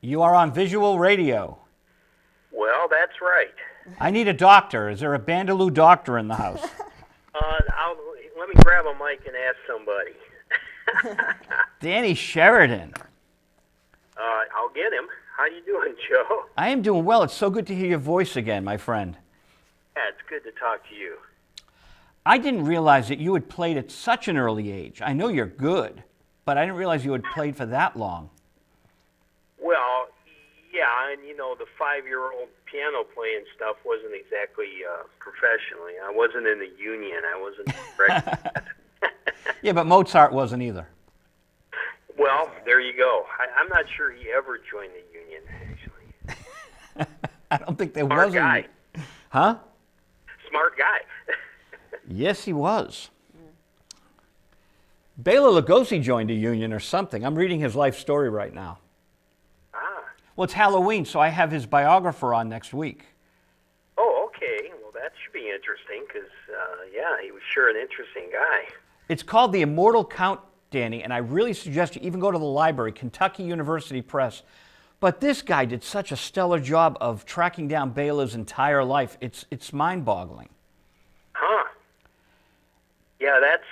You are on visual radio. Well, that's right. I need a doctor. Is there a Bandaloo doctor in the house? Let me grab a mic and ask somebody. Danny Sheridan. I'll get him. How you doing, Joe? I am doing well. It's so good to hear your voice again, my friend. Yeah, it's good to talk to you. I didn't realize that you had played at such an early age. I know you're good, but I didn't realize you had played for that long. Well, yeah, and the 5-year-old piano playing stuff wasn't exactly professionally. I wasn't in the union. I wasn't ready. Yeah, but Mozart wasn't either. Well, there you go. I'm not sure he ever joined the union, actually. I don't think there Smart was guy. Huh? Smart guy. Yes, he was. Bela Lugosi joined a union or something. I'm reading his life story right now. Ah. Well, it's Halloween, so I have his biographer on next week. Oh, okay. Well, that should be interesting because, yeah, he was sure an interesting guy. It's called The Immortal Count, Danny, and I really suggest you even go to the library, Kentucky University Press. But this guy did such a stellar job of tracking down Bela's entire life. It's mind-boggling. Huh. Yeah, that's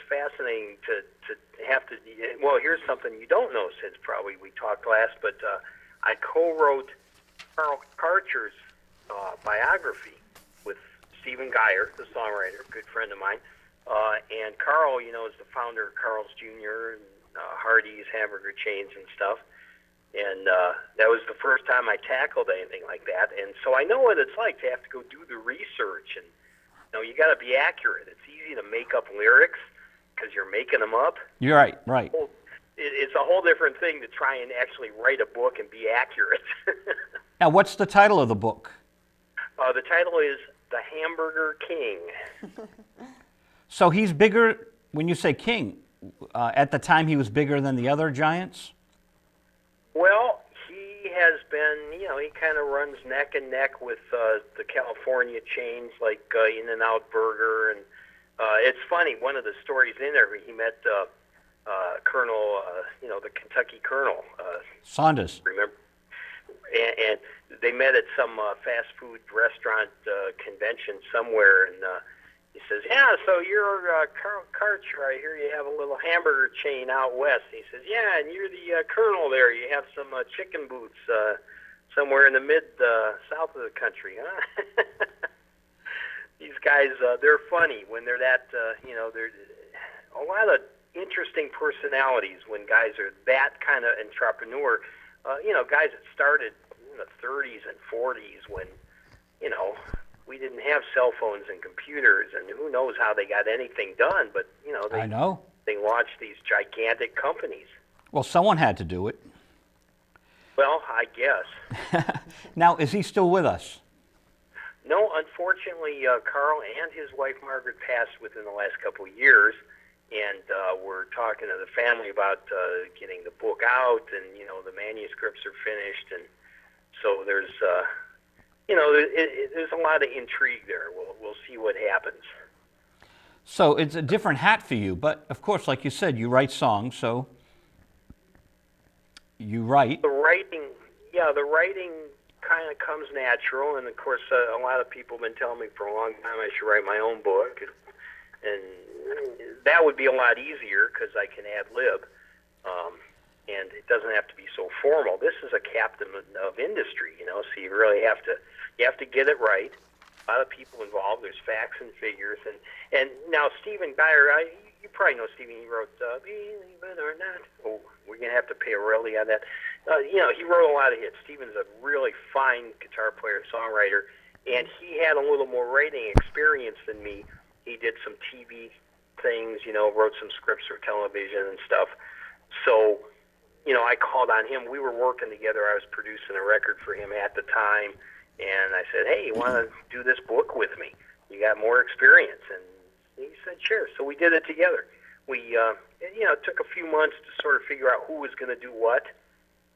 fascinating to have to. Well, here's something you don't know since probably we talked last, but I co-wrote Carl Karcher's biography with Stephen Geyer, the songwriter, a good friend of mine. And Carl, is the founder of Carl's Jr. and Hardee's hamburger chains and stuff. And that was the first time I tackled anything like that. And so I know what it's like to have to go do the research. And, you got to be accurate. It's easy to make up lyrics because you're making them up. You're right, right. It's a whole different thing to try and actually write a book and be accurate. Now, what's the title of the book? The title is The Hamburger King. So he's bigger, when you say king, at the time he was bigger than the other giants? Well, he has been, he kind of runs neck and neck with the California chains like In-N-Out Burger. And it's funny, one of the stories in there, he met Colonel, the Kentucky Colonel. Saunders. Remember? And they met at some fast food restaurant convention somewhere, and he says, yeah, so you're Carl Karcher. I hear you have a little hamburger chain out west. He says, yeah, and you're the colonel there. You have some chicken boots somewhere in the mid-south of the country, huh? These guys, they're funny when they're that, they're a lot of interesting personalities when guys are that kind of entrepreneur. Guys that started in the 30s and 40s when, we didn't have cell phones and computers, and who knows how they got anything done, but, I know. They launched these gigantic companies. Well, someone had to do it. Well, I guess. Now, is he still with us? No, unfortunately, Carl and his wife Margaret passed within the last couple of years, and we're talking to the family about getting the book out, and, the manuscripts are finished, and so there's... there's a lot of intrigue there. We'll see what happens. So it's a different hat for you, but of course, like you said, you write songs, so you write. The writing kind of comes natural, and of course, a lot of people have been telling me for a long time I should write my own book, and that would be a lot easier because I can ad lib. And it doesn't have to be so formal. This is a captain of industry, so you really have to get it right. A lot of people involved. There's facts and figures, and now Stephen Geyer, you probably know Stephen. He wrote "Believe It or Not." Oh, we're gonna have to pay a royalty on that. He wrote a lot of hits. Stephen's a really fine guitar player, songwriter, and he had a little more writing experience than me. He did some TV things, wrote some scripts for television and stuff. So. I called on him. We were working together. I was producing a record for him at the time, and I said, hey, you want to do this book with me? You got more experience. And he said, sure. So we did it together. We, it took a few months to sort of figure out who was going to do what,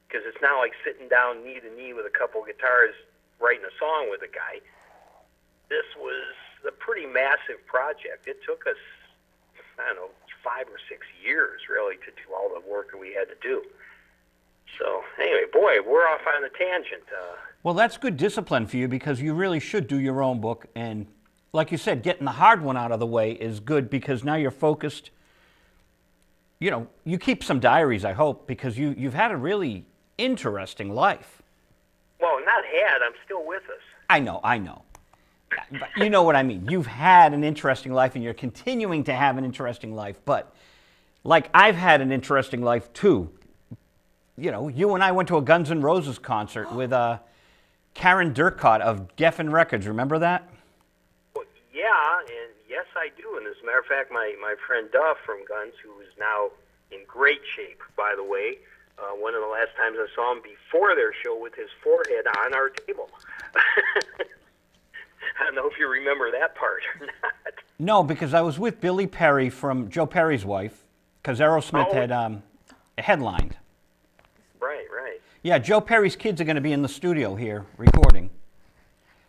because it's not like sitting down knee to knee with a couple of guitars writing a song with a guy. This was a pretty massive project. It took us, 5 or 6 years, really, to do all the work that we had to do. So, anyway, boy, boy, we're off on a tangent. Well, that's good discipline for you because you really should do your own book. And like you said, getting the hard one out of the way is good because now you're focused. You know, you keep some diaries, I hope, because you've had a really interesting life. Well, not had. I'm still with us. I know. But you know what I mean. You've had an interesting life and you're continuing to have an interesting life. But like I've had an interesting life too. You know, you and I went to a Guns N' Roses concert with Karen Durkot of Geffen Records. Remember that? Well, yeah, and yes, I do. And as a matter of fact, my friend Duff from Guns, who is now in great shape, by the way, one of the last times I saw him before their show with his forehead on our table. I don't know if you remember that part or not. No, because I was with Billy Perry from Joe Perry's wife, because Aerosmith had headlined. Right. Yeah, Joe Perry's kids are going to be in the studio here recording.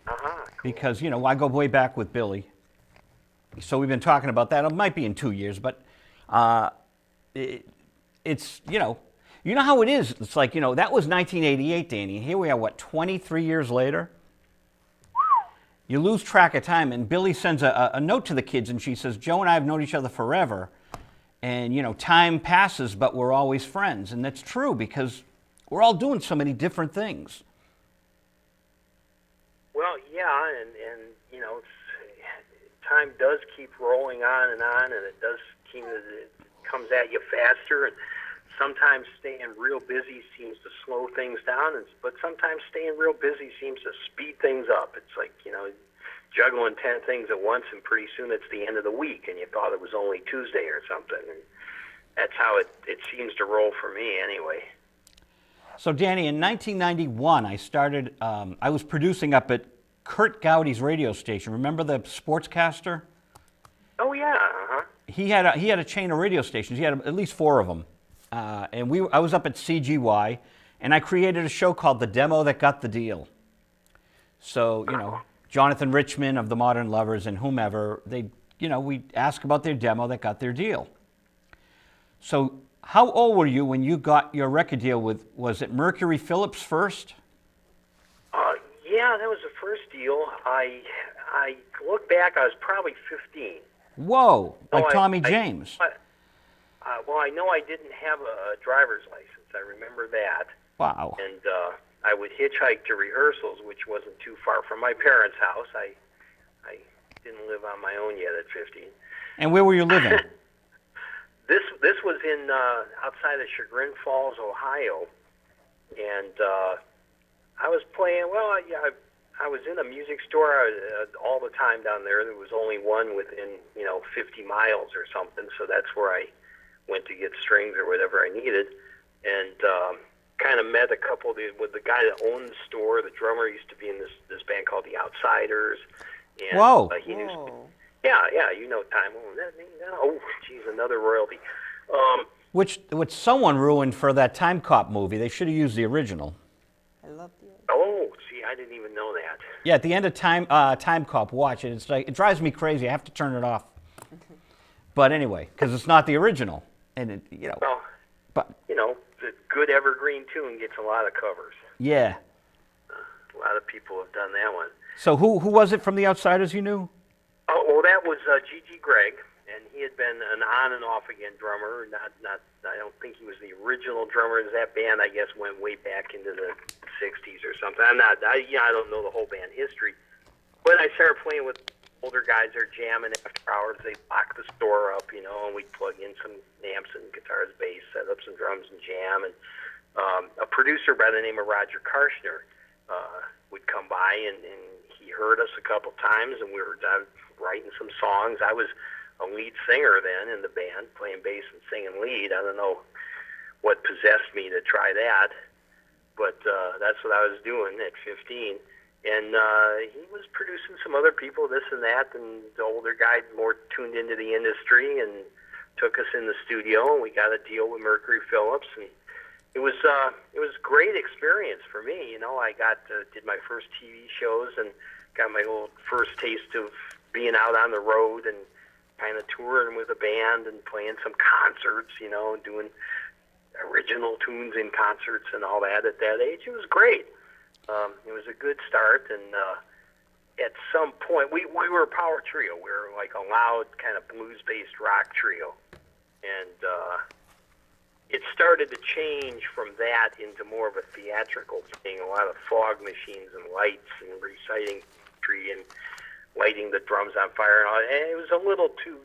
Cool. Because, you know, I go way back with Billy. So we've been talking about that. It might be in 2 years, but it's, you know how it is. It's like, you know, that was 1988, Danny. And here we are, 23 years later? You lose track of time. And Billy sends a note to the kids, and she says, Joe and I have known each other forever. And, you know, time passes, but we're always friends. And that's true because we're all doing so many different things. Well, yeah, and you know, time does keep rolling on, and it does seem that it comes at you faster, and sometimes staying real busy seems to slow things down, but sometimes staying real busy seems to speed things up. It's like, you know, juggling 10 things at once, and pretty soon it's the end of the week, and you thought it was only Tuesday or something, and that's how it seems to roll for me anyway. So, Danny, in 1991, I started, I was producing up at Kurt Gowdy's radio station. Remember the sportscaster? Oh, yeah, uh-huh. He had a chain of radio stations. He had at least 4 of them. And I was up at CGY, and I created a show called The Demo That Got the Deal. So, you know, Jonathan Richman of the Modern Lovers and whomever, we ask about their demo that got their deal. So, how old were you when you got your record deal with, was it Mercury Phillips first? Yeah, that was the first deal. I look back, I was probably 15. Whoa, like Tommy James. Well, I know I didn't have a driver's license. I remember that. Wow. And I would hitchhike to rehearsals, which wasn't too far from my parents' house. I didn't live on my own yet at 15. And where were you living? This was in outside of Chagrin Falls, Ohio, and I was playing. Well, I was in a music store all the time down there. There was only one within 50 miles or something, so that's where I went to get strings or whatever I needed, and kind of met a couple with the guy that owned the store. The drummer used to be in this band called the Outsiders. And, Whoa. He knew. Yeah, you know Time. Oh, geez, another royalty. Which someone ruined for that Time Cop movie. They should have used the original. I love the. Oh, see, I didn't even know that. Yeah, at the end of Time Cop, watch it. It's like it drives me crazy. I have to turn it off. But anyway, because it's not the original, and Well, but the good evergreen tune gets a lot of covers. Yeah. A lot of people have done that one. So who was it from the Outsiders you knew? Oh, well, that was G.G. Gregg, and he had been an on and off again drummer. Not. I don't think he was the original drummer. That band, I guess, went way back into the '60s or something. I don't know the whole band history, but I started playing with older guys. They're jamming after hours. They lock the store up, and we'd plug in some amps and guitars, bass, set up some drums and jam. And a producer by the name of Roger Karshner would come by, and he heard us a couple times, and we were writing some songs. I was a lead singer then in the band, playing bass and singing lead. I don't know what possessed me to try that, but that's what I was doing at 15. And he was producing some other people, this and that, and the older guy more tuned into the industry and took us in the studio, and we got a deal with Mercury Phillips, and it was a great experience for me. I did my first TV shows and got my little first taste of being out on the road and kind of touring with a band and playing some concerts, doing original tunes in concerts and all that at that age. It was great. It was a good start, and at some point, we were a power trio. We were like a loud kind of blues-based rock trio, and it started to change from that into more of a theatrical thing. A lot of fog machines and lights and reciting poetry and lighting the drums on fire and all. And it was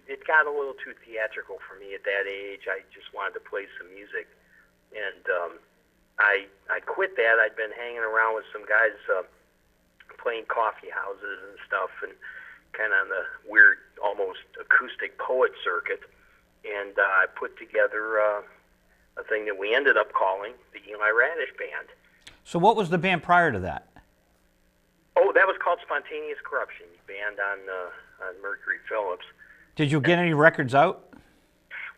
it got a little too theatrical for me at that age. I just wanted to play some music, and I quit that. I'd been hanging around with some guys playing coffee houses and stuff, and kind of on the weird, almost acoustic poet circuit. And I put together a thing that we ended up calling the Eli Radish Band. So what was the band prior to that? Oh, that was called Spontaneous Corruption, band on Mercury Phillips. Did you get any records out?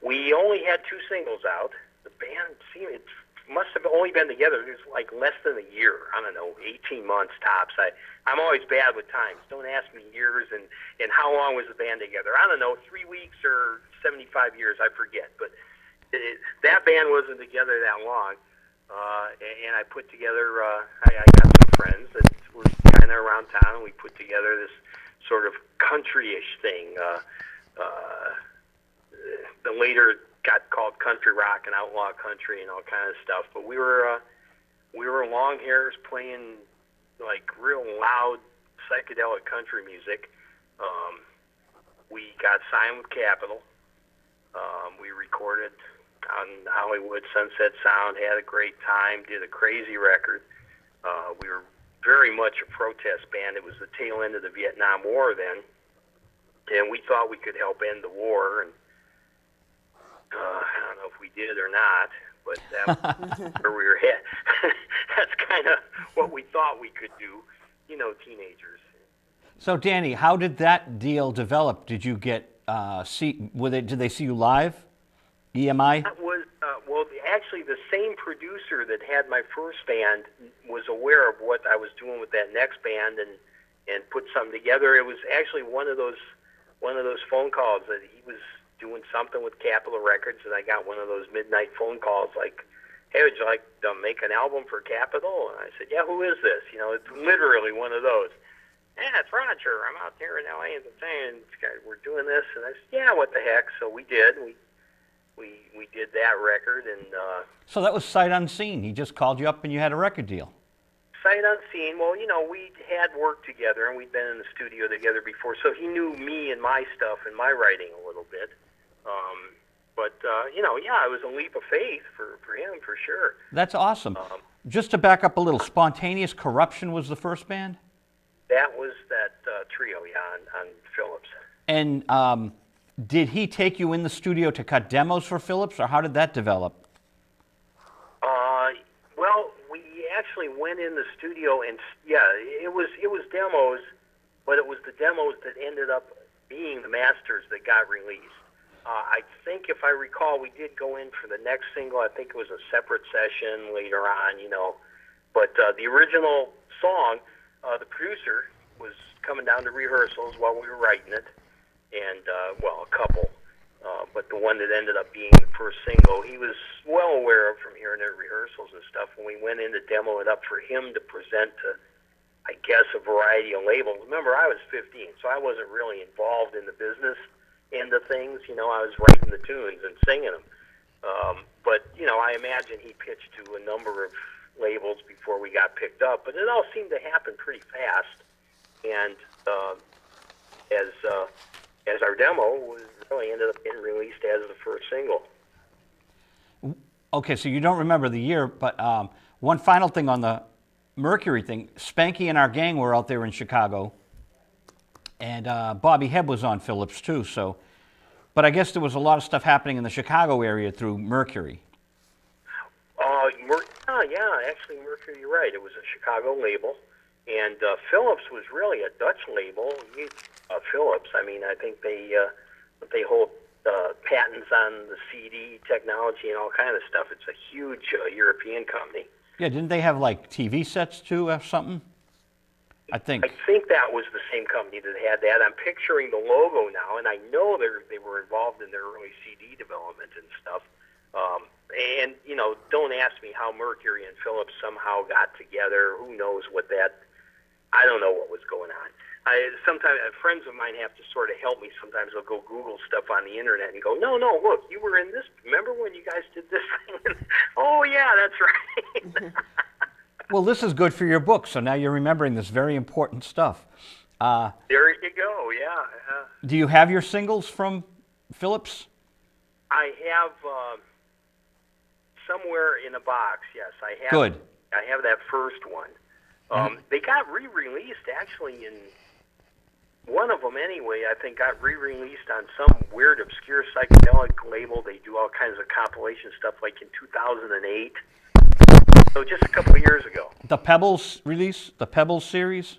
We only had 2 singles out. The band it must have only been together. It was like less than a year. I don't know, 18 months tops. I'm always bad with times. Don't ask me years and how long was the band together. I don't know, 3 weeks or 75 years, I forget. But that band wasn't together that long. And I put together, I got some friends that were kind of around town, and we put together this sort of country-ish thing. The later got called country rock and outlaw country and all kind of stuff. But we were long hairs playing like real loud psychedelic country music. We got signed with Capitol. We recorded on Hollywood Sunset Sound, had a great time, did a crazy record. We were very much a protest band. It was the tail end of the Vietnam War then, and we thought we could help end the war, and I don't know if we did or not, but that was where we were headed. That's kind of what we thought we could do, teenagers. So Danny, how did that deal develop? Did you get did they see you live? EMI? That was actually the same producer that had my first band was aware of what I was doing with that next band and put something together. It was actually one of those phone calls that he was doing something with Capitol Records, and I got one of those midnight phone calls like, "Hey, would you like to make an album for Capitol?" And I said, "Yeah, who is this?" It's literally one of those. "Yeah, it's Roger. I'm out there in L.A. and we're doing this." And I said, "Yeah, what the heck?" So we did. We did that record, and so that was sight unseen. He just called you up, and you had a record deal. Sight unseen. Well, we had worked together, and we'd been in the studio together before, so he knew me and my stuff and my writing a little bit. But it was a leap of faith for him, for sure. That's awesome. Just to back up a little, Spontaneous Corruption was the first band? That was that trio, on Phillips. And did he take you in the studio to cut demos for Phillips, or how did that develop? Well, we actually went in the studio, and it was demos, but it was the demos that ended up being the masters that got released. I think, if I recall, we did go in for the next single. I think it was a separate session later on, But the original song, the producer was coming down to rehearsals while we were writing it, and, a couple. But the one that ended up being the first single, he was well aware of from hearing it at rehearsals and stuff. When we went in to demo it up for him to present to, I guess, a variety of labels. Remember, I was 15, so I wasn't really involved in the business end of things. I was writing the tunes and singing them. But I imagine he pitched to a number of labels before we got picked up. But it all seemed to happen pretty fast. And as our demo was really ended up getting released as the first single. Okay, so you don't remember the year, but one final thing on the Mercury thing. Spanky and our gang were out there in Chicago, and Bobby Hebb was on Phillips too. So, but I guess there was a lot of stuff happening in the Chicago area through Mercury. Actually, Mercury, you're right. It was a Chicago label, and Phillips was really a Dutch label. Phillips, I think they hold patents on the CD technology and all kind of stuff. It's a huge European company. Yeah, didn't they have like TV sets too or something? I think that was the same company that had that. I'm picturing the logo now, and I know they were involved in their early CD development and stuff. and don't ask me how Mercury and Phillips somehow got together. Who knows what that? I don't know what was going on. Sometimes friends of mine have to sort of help me. Sometimes they'll go Google stuff on the internet and go, no, look, you were in this. Remember when you guys did this thing? Oh yeah, that's right. Well, this is good for your book, so now you're remembering this very important stuff. There you go, yeah. Do you have your singles from Phillips? I have somewhere in a box, yes. I have. Good. I have that first one. They got re-released, actually, in one of them anyway, I think got re-released on some weird, obscure psychedelic label. They do all kinds of compilation stuff like in 2008. So just a couple of years ago. The Pebbles release? The Pebbles series?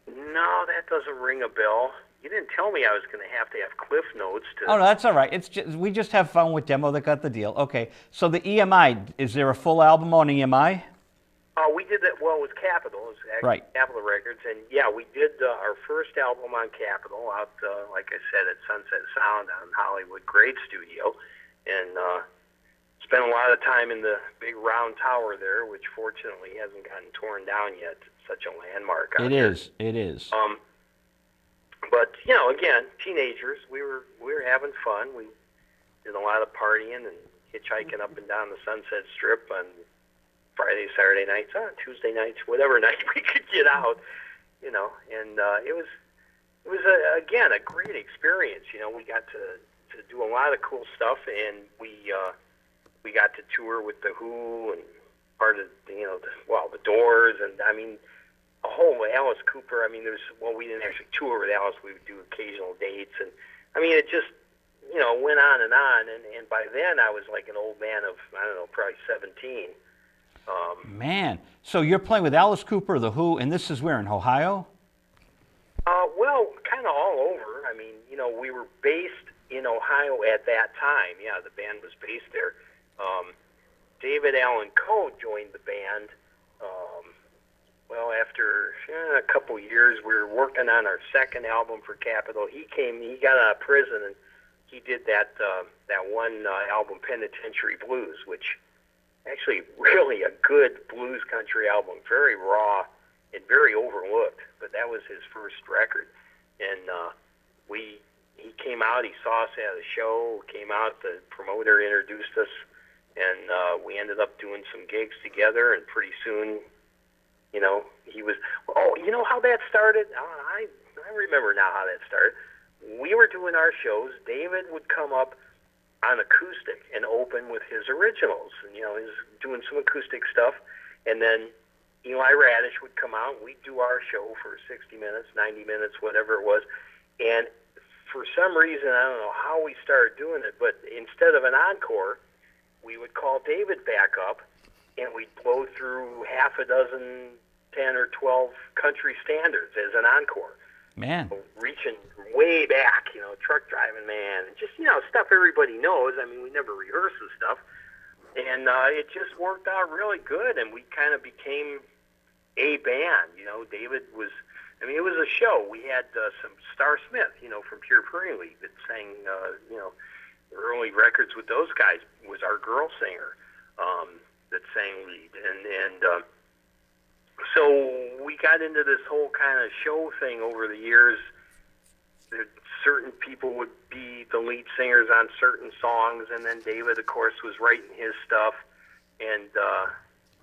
No, that doesn't ring a bell. You didn't tell me I was going to have cliff notes to... Oh, no, that's all right. We just have fun with Demo That Got the Deal. Okay, so the EMI, is there a full album on EMI? We did that, well, with Capitol. It was actually right. Capitol Records. And, yeah, we did our first album on Capitol out, like I said, at Sunset Sound on Hollywood Great Studio. And spent a lot of time in the big round tower there, which fortunately hasn't gotten torn down yet. It's such a landmark out there. It is. But, again, teenagers, we were having fun. We did a lot of partying and hitchhiking up and down the Sunset Strip on Friday, Saturday nights, Tuesday nights, whatever night we could get out, and it was again a great experience. We got to do a lot of cool stuff, and we got to tour with the Who and part of the Doors, and I mean a whole Alice Cooper. I mean, we didn't actually tour with Alice. We would do occasional dates, and I mean it just went on, and by then I was like an old man of, I don't know, probably 17. Man, so you're playing with Alice Cooper, The Who, and this is where, in Ohio? Well, kind of all over. I mean, we were based in Ohio at that time. Yeah, the band was based there. David Allen Coe joined the band. After a couple years, we were working on our second album for Capitol. He got out of prison, and he did that one album, Penitentiary Blues, which actually really a good blues country album, very raw and very overlooked, but that was his first record. And he came out, he saw us at a show, came out, the promoter introduced us, and we ended up doing some gigs together, and pretty soon, he was, how that started? I remember now how that started. We were doing our shows, David would come up on acoustic and open with his originals, and he was doing some acoustic stuff, and then Eli Radish would come out, we'd do our show for 60 minutes, 90 minutes, whatever it was, and for some reason, I don't know how we started doing it, but instead of an encore, we would call David back up, and we'd blow through half a dozen, 10 or 12 country standards as an encore. Man. Reaching way back, Truck Driving Man, and just, stuff everybody knows. I mean, we never rehearsed the stuff. And it just worked out really good, and we kind of became a band. David was, it was a show. We had some Star Smith, from Pure Prairie League that sang, early records with those guys, was our girl singer that sang lead. And so we got into this whole kind of show thing over the years. Certain people would be the lead singers on certain songs, and then David, of course, was writing his stuff, and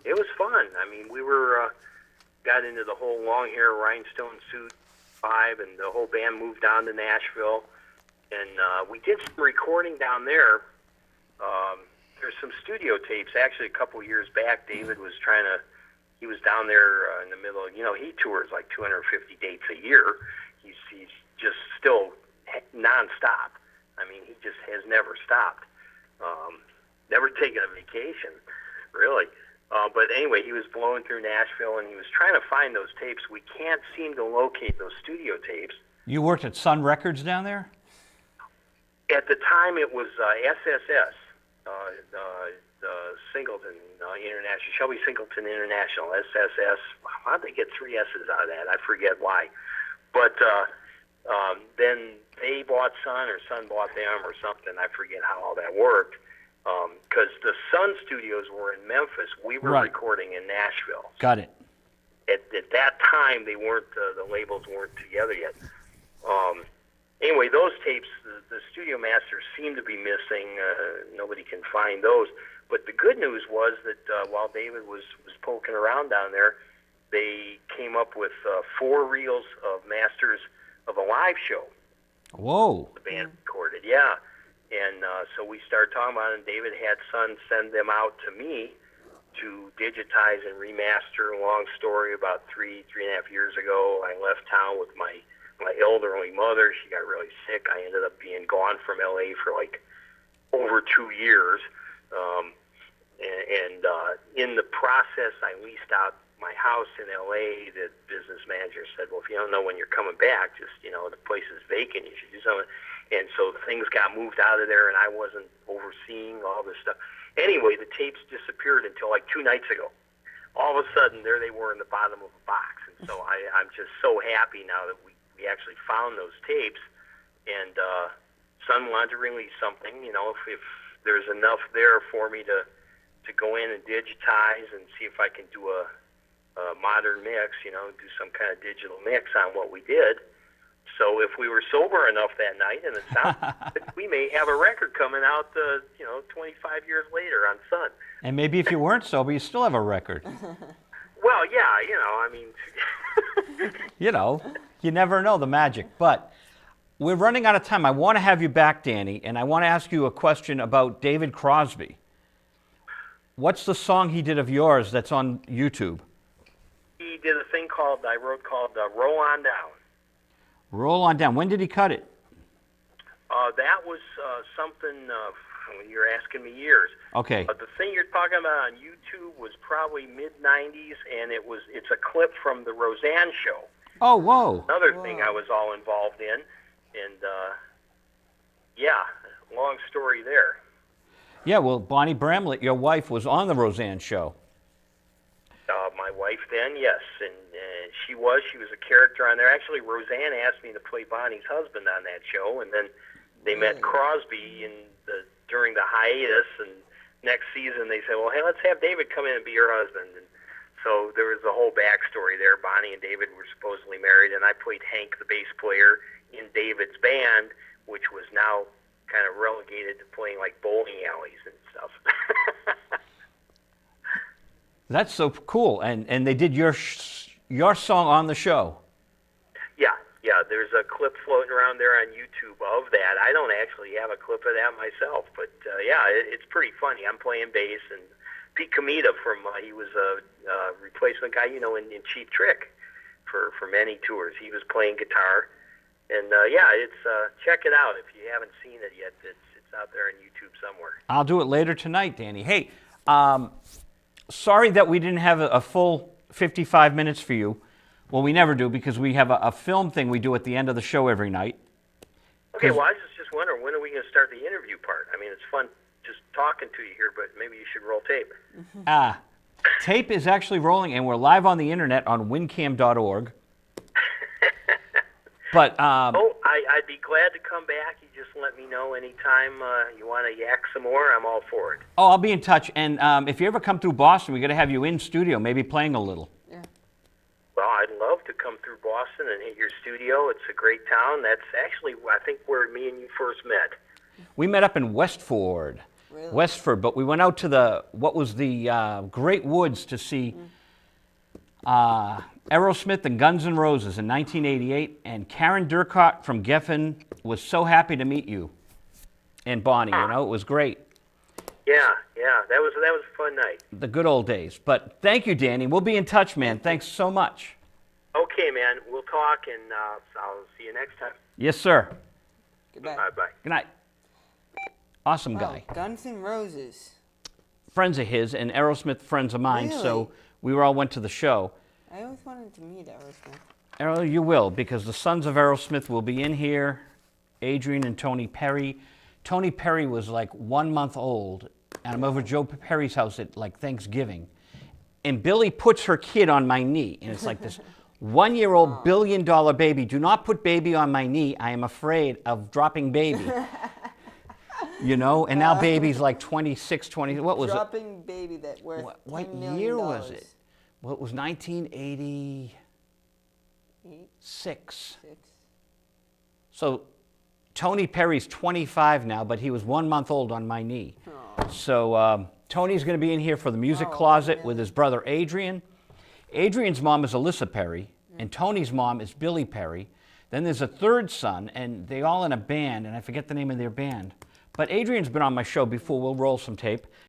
it was fun. I mean, we got into the whole long hair rhinestone suit vibe, and the whole band moved down to Nashville, and we did some recording down there. There's some studio tapes. Actually, a couple years back, David was he was down there in the middle of, he tours like 250 dates a year. He's just still nonstop. I mean, he just has never stopped. Never taken a vacation, really. But anyway, he was blowing through Nashville, and he was trying to find those tapes. We can't seem to locate those studio tapes. You worked at Sun Records down there? At the time, it was SSS, Singleton International, Shelby Singleton International, SSS. How'd they get 3 S's out of that? I forget why. But then they bought Sun, or Sun bought them, or something. I forget how all that worked. because the Sun Studios were in Memphis. We were Right. recording in Nashville. Got it. At that time, they weren't the labels weren't together yet. Anyway, those tapes, the studio masters seem to be missing. Nobody can find those. But the good news was that while David was poking around down there, they came up with 4 reels of masters of a live show. Whoa. The band recorded, yeah. And so we started talking about it, and David had Sun send them out to me to digitize and remaster. Long story, about 3.5 years ago, I left town with my elderly mother. She got really sick. I ended up being gone from L.A. for like over 2 years. And in the process, I leased out my house in L.A. The business manager said, well, if you don't know when you're coming back, just, the place is vacant. You should do something. And so things got moved out of there, and I wasn't overseeing all this stuff. Anyway, the tapes disappeared until like 2 nights ago. All of a sudden, there they were in the bottom of a box. And so I'm just so happy now that we actually found those tapes. And Sun wanted to release something, if there's enough there for me to go in and digitize and see if I can do a modern mix, do some kind of digital mix on what we did. So if we were sober enough that night, and it sounds like we may have a record coming out, 25 years later on Sun. And maybe if you weren't sober, you still have a record. Well, yeah, You never know the magic. But we're running out of time. I want to have you back, Danny, and I want to ask you a question about David Crosby. What's the song he did of yours that's on YouTube? He did a thing called Roll On Down. Roll On Down. When did he cut it? That was something, you're asking me years. Okay. The thing you're talking about on YouTube was probably mid-'90s, and it's a clip from the Roseanne Show. Oh, whoa. Another thing I was all involved in, and long story there. Yeah, well, Bonnie Bramlett, your wife, was on the Roseanne Show. My wife then, yes, and she was a character on there. Actually, Roseanne asked me to play Bonnie's husband on that show, and then they met Crosby during the hiatus, and next season they said, well, hey, let's have David come in and be your husband. And so there was a whole backstory there. Bonnie and David were supposedly married, and I played Hank, the bass player, in David's band, which was now kind of relegated to playing like bowling alleys and stuff. That's so cool. And they did your song on the show. Yeah, there's a clip floating around there on YouTube of that. I don't actually have a clip of that myself, but it's pretty funny. I'm playing bass, and Pete Comita he was a replacement guy, in Cheap Trick for many tours. He was playing guitar, and it's check it out if you haven't seen it yet. It's out there on YouTube somewhere. I'll do it later tonight, Danny. Hey, sorry that we didn't have a full 55 minutes for you. Well, we never do because we have a film thing we do at the end of the show every night. Okay, well, I was just wondering, when are we going to start the interview part? I mean, it's fun just talking to you here, but maybe you should roll tape. Tape is actually rolling, and we're live on the internet on wincam.org. But I'd be glad to come back. You just let me know anytime you want to yak some more. I'm all for it. Oh, I'll be in touch. And if you ever come through Boston, we got to have you in studio, maybe playing a little. Yeah. Well, I'd love to come through Boston and hit your studio. It's a great town. That's actually, I think, where me and you first met. We met up in Westford. Really? Westford, but we went out to the Great Woods to see Aerosmith and Guns N' Roses in 1988, and Karen Durkot from Geffen was so happy to meet you and Bonnie. It was great. Yeah, that was a fun night. The good old days. But thank you, Danny. We'll be in touch, man. Thanks so much. Okay, man. We'll talk, and I'll see you next time. Yes, sir. Goodbye. Bye-bye. Good night. Awesome guy. Guns N' Roses. Friends of his and Aerosmith friends of mine, Really? so we all went to the show. I always wanted to meet Aerosmith. Errol, you will, because the sons of Aerosmith will be in here, Adrian and Tony Perry. Tony Perry was like 1 month old, and I'm over at Joe Perry's house at like Thanksgiving. And Billy puts her kid on my knee, and it's like this 1-year-old billion-dollar baby. Do not put baby on my knee. I am afraid of dropping baby. You know, and now baby's like 26, 20. What was Dropping baby that worth what $10 million. year was it? Well, it was 1986. Six. So Tony Perry's 25 now, but he was 1 month old on my knee. So Tony's going to be in here for the music closet with his brother Adrian. Adrian's mom is Alyssa Perry, and Tony's mom is Billy Perry. Then there's a third son, and they all in a band, and I forget the name of their band. But Adrian's been on my show before. We'll roll some tape.